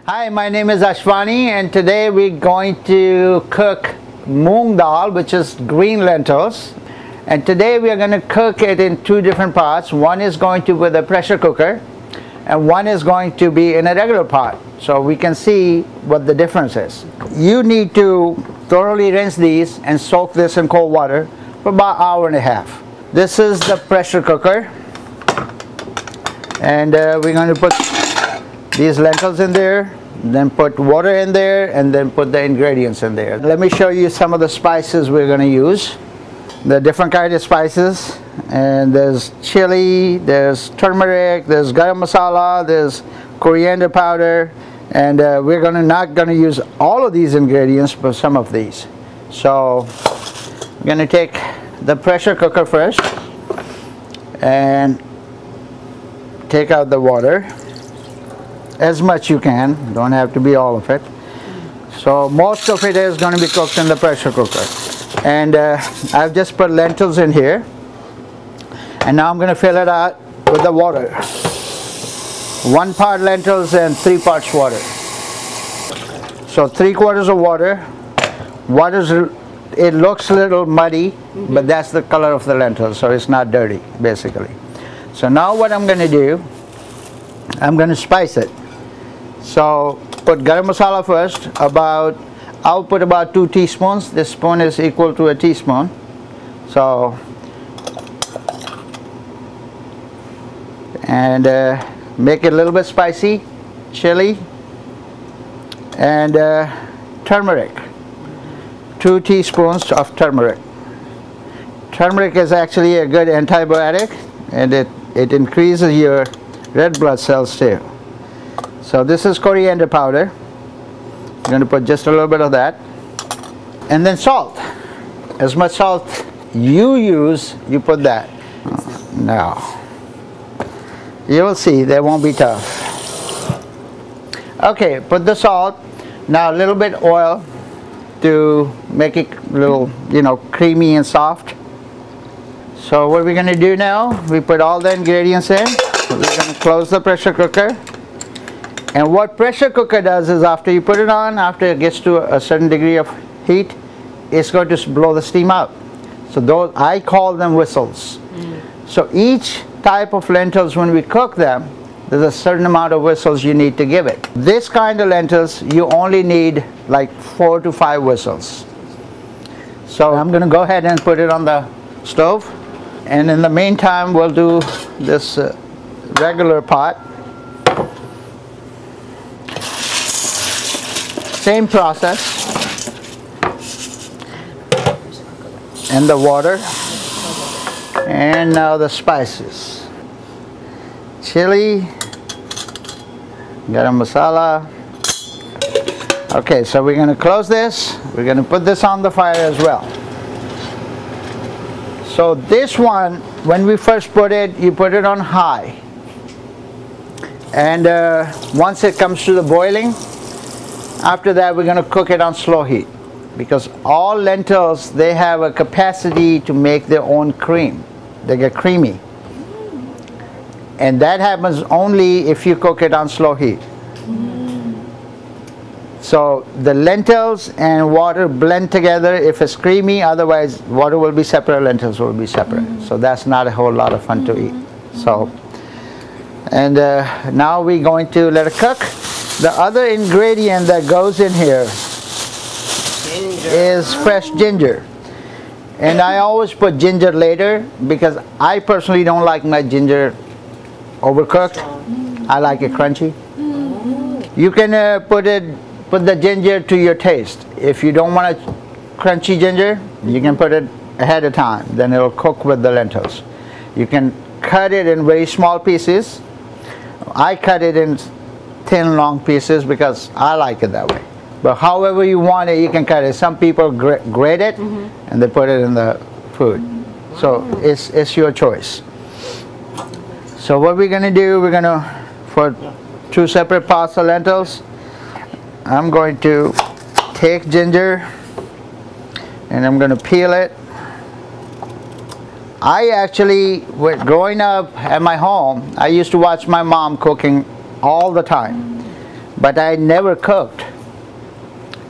Hi, my name is Ashvani and today we're going to cook Moong Dal, which is green lentils. And today we are going to cook it in two different pots. One is going to be with a pressure cooker and one is going to be in a regular pot. So we can see what the difference is. You need to thoroughly rinse these and soak this in cold water for about an hour and a half. This is the pressure cooker. And we're going to put these lentils in there, then put water in there, and then put the ingredients in there. Let me show you some of the spices we're going to use. The different kind of spices, and there's chili, there's turmeric, there's garam masala, there's coriander powder, and we're not going to use all of these ingredients, but some of these. So we're going to take the pressure cooker first and take out the water. As much you can, don't have to be all of it. So most of it is going to be cooked in the pressure cooker. And I've just put lentils in here. And now I'm going to fill it out with the water. 1 part lentils and 3 parts water. So 3/4 of water. It looks a little muddy, but that's the color of the lentils, so it's not dirty, basically. So now what I'm going to do, I'm going to spice it. So put garam masala first. I'll put about 2 teaspoons. This spoon is equal to a teaspoon. So and make it a little bit spicy. Chili and turmeric. 2 teaspoons of turmeric. Turmeric is actually a good antibiotic, and it increases your red blood cells too. So this is coriander powder. I'm going to put just a little bit of that. And then salt. As much salt you use, you put that. Now, you will see they won't be tough. Okay, put the salt. Now a little bit oil to make it a little, creamy and soft. So what we're going to do now, we put all the ingredients in. We're going to close the pressure cooker. And what pressure cooker does is after you put it on, after it gets to a certain degree of heat, it's going to blow the steam out. So those, I call them whistles. So each type of lentils, when we cook them, there's a certain amount of whistles you need to give it. This kind of lentils, you only need like 4 to 5 whistles. So I'm going to go ahead and put it on the stove. And in the meantime, we'll do this regular pot. Same process. And the water. And now the spices. Chili, garam masala. Okay, so we're going to close this. We're going to put this on the fire as well. So this one, when we first put it, you put it on high. And once it comes to the boiling, after that we're going to cook it on slow heat. Because all lentils, they have a capacity to make their own cream. They get creamy. And that happens only if you cook it on slow heat. So the lentils and water blend together if it's creamy, otherwise water will be separate, lentils will be separate. So that's not a whole lot of fun to eat. So, and now we're going to let it cook. The other ingredient that goes in here is fresh ginger. And I always put ginger later because I personally don't like my ginger overcooked. I like it crunchy. You can put the ginger to your taste. If you don't want a crunchy ginger, you can put it ahead of time. Then it'll cook with the lentils. You can cut it in very small pieces. I cut it in thin, long pieces because I like it that way. But however you want it, you can cut it. Some people grate it and they put it in the food. So it's your choice. So what we're going to do, we're going to, for 2 separate pots of lentils, I'm going to take ginger and I'm going to peel it. I actually, growing up at my home, I used to watch my mom cooking all the time. but I never cooked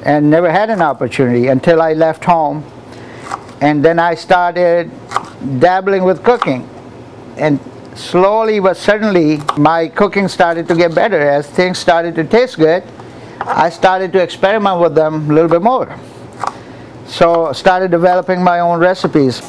and never had an opportunity until I left home, and then I started dabbling with cooking, and slowly but certainly my cooking started to get better. As things started to taste good, I started to experiment with them a little bit more. So started developing my own recipes.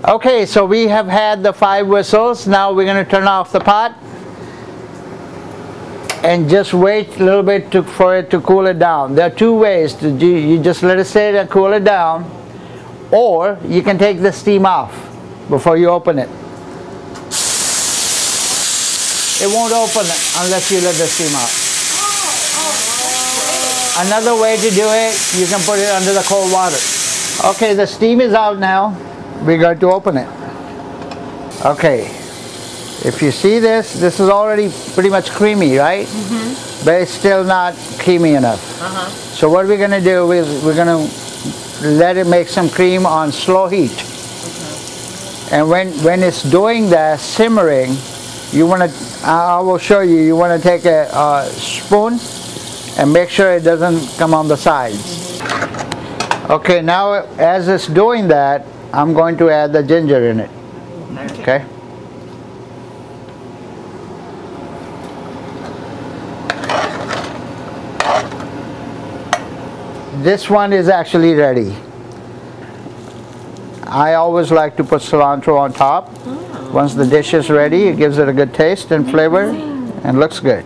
Okay, so we have had the 5 whistles. Now we're going to turn off the pot and just wait a little bit for it to cool it down. There are 2 ways to do. You just let it sit and cool it down, or you can take the steam off before you open it. It won't open unless you let the steam out. Another way to do it, you can put it under the cold water. Okay, the steam is out now. We're going to open it. Okay, if you see this, this is already pretty much creamy, right? Mm-hmm. But it's still not creamy enough. So what we're going to do is we're going to let it make some cream on slow heat. And when it's doing that, simmering, you want to, I will show you, you want to take a spoon and make sure it doesn't come on the sides. Okay, now as it's doing that, I'm going to add the ginger in it. Okay. This one is actually ready. I always like to put cilantro on top. Once the dish is ready, it gives it a good taste and flavor and looks good.